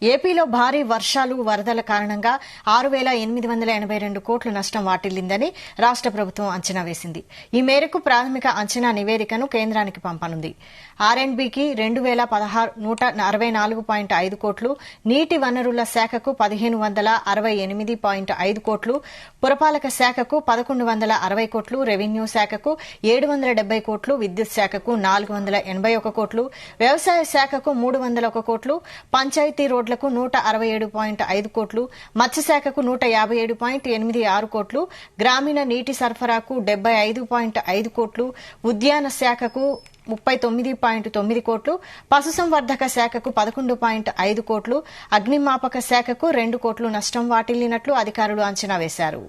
ఏపీలో భారీ వర్షాలు వరదల కారణంగా 6,882 కోట్ల నష్టం వాటిల్లిందని రాష్ట ప్రభుత్వం అంచనా వేసింది. ఈ మేరకు ప్రాథమిక అంచనా నివేదికను కేంద్రానికి పంపనుంది. ఆర్అండ్బీకి 2,164.5 కోట్లు, నీటి వనరుల శాఖకు 1,568.5 కోట్లు, పురపాలక శాఖకు 1,160 కోట్లు, రెవెన్యూ శాఖకు 770 కోట్లు, విద్యుత్ శాఖకు 481 కోట్లు, వ్యవసాయ శాఖకు 301 కోట్లు, పంచాయతీ రోడ్లకు 167.5 కోట్లు, మత్స్యశాఖకు 157.86 కోట్లు, గ్రామీణ నీటి సరఫరాకు 75.5 కోట్లు, ఉద్యాన శాఖకు 39.9 కోట్లు, పశుసంవర్ధక శాఖకు 11.5 కోట్లు, అగ్నిమాపక శాఖకు 2 కోట్లు నష్టం వాటిల్లినట్లు అధికారులు అంచనా వేశారు.